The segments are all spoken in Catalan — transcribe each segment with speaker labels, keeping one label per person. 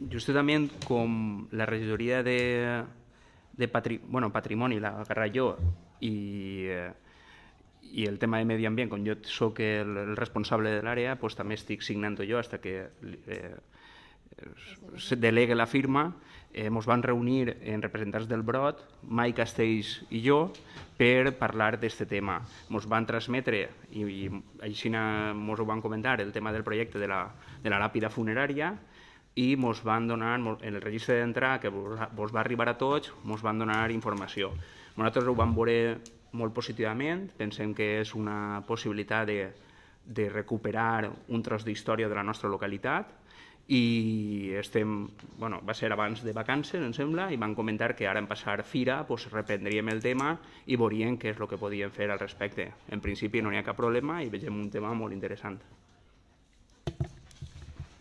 Speaker 1: justament com la regidoria de patrimoni, la Garralló, i el tema de medi ambient, com jo sóc el responsable de l'àrea, doncs també estic signant jo fins que se delegue la firma. Ens van reunir en representants del Brot, Mai Castells i jo, per parlar d'aquest tema. Ens van transmetre, i així ens ho van comentar, el tema del projecte de la làpida funerària, i ens van donar, en el registre d'entrada, que vos va arribar a tots, ens van donar informació. Nosaltres ho vam veure molt positivament, pensem que és una possibilitat de recuperar un tros d'història de la nostra localitat, i va ser abans de vacances, em sembla, i van comentar que ara en passar fira reprendríem el tema i veuríem què és el que podíem fer al respecte. En principi no hi ha cap problema i vegem un tema molt interessant.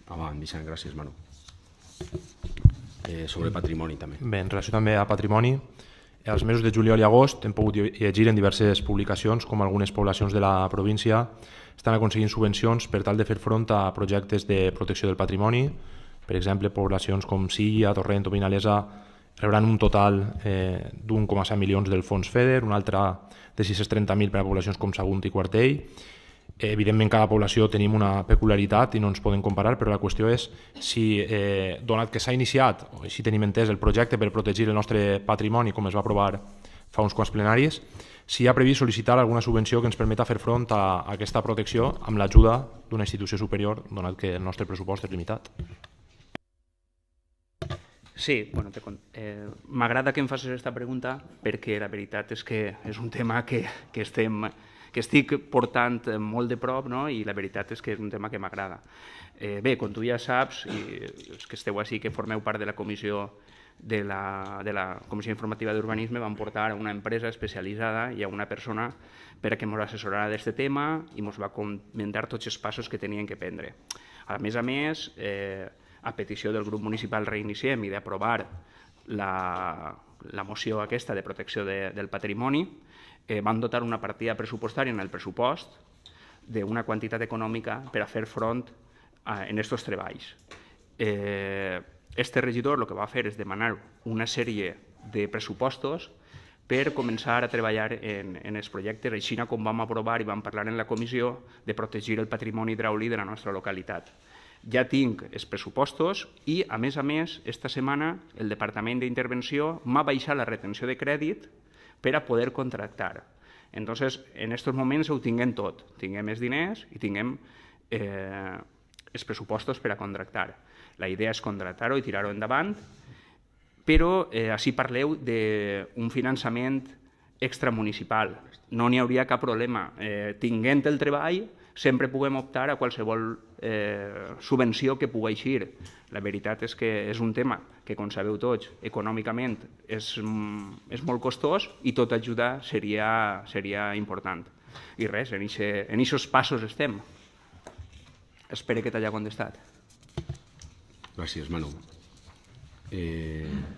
Speaker 2: Avant, Vicent, gràcies, Manu. Sobre patrimoni, també.
Speaker 3: Bé, en relació també a patrimoni, els mesos de juliol i agost hem pogut llegir en diverses publicacions com algunes poblacions de la província estan aconseguint subvencions per tal de fer front a projectes de protecció del patrimoni. Per exemple, poblacions com Silla, Torrent o Vinalesa rebran un total d'1,7 milions del fons FEDER, un altre de 630.000 per a poblacions com Sagunt i Quartell. Evidentment, cada població tenim una peculiaritat i no ens podem comparar, però la qüestió és si, donat que s'ha iniciat, o així tenim entès, el projecte per protegir el nostre patrimoni, com es va aprovar fa uns quants plenaris, si hi ha previst sol·licitar alguna subvenció que ens permeta fer front a aquesta protecció amb l'ajuda d'una institució superior, donat que el nostre pressupost és limitat.
Speaker 1: Sí, m'agrada que em facis aquesta pregunta perquè la veritat és que és un tema que estic portant molt de prop, i la veritat és que és un tema que m'agrada. Bé, com tu ja saps, i els que esteu així, que formeu part de la comissió informativa d'urbanisme, vam portar a una empresa especialitzada i a una persona per a que ens assessorara d'aquest tema i ens va comentar tots els passos que tenien que prendre. A més, a petició del grup municipal Reiniciem i d'aprovar la moció aquesta de protecció del patrimoni, van dotar una partida pressupostària en el pressupost d'una quantitat econòmica per a fer front en aquests treballs. Este regidor el que va fer és demanar una sèrie de pressupostos per començar a treballar en els projectes, així com vam aprovar i vam parlar en la comissió de protegir el patrimoni hidràulic de la nostra localitat. Ja tinc els pressupostos i, a més, esta setmana el Departament d'Intervenció m'ha baixat la retenció de crèdit per a poder contractar. Entonces, en aquests moments ho tinguem tot. Tinguem els diners i tinguem els pressupostos per a contractar. La idea és contractar-ho i tirar-ho endavant, però així parleu d'un finançament extramunicipal. No n'hi hauria cap problema. Tinguent el treball, sempre puguem optar a qualsevol subvenció que pugui eixir. La veritat és que és un tema que, com sabeu tots, econòmicament és molt costós i tot ajudar seria important. I res, en aquests passos estem. Espero que t'hagi contestat.
Speaker 2: Gràcies, Manu.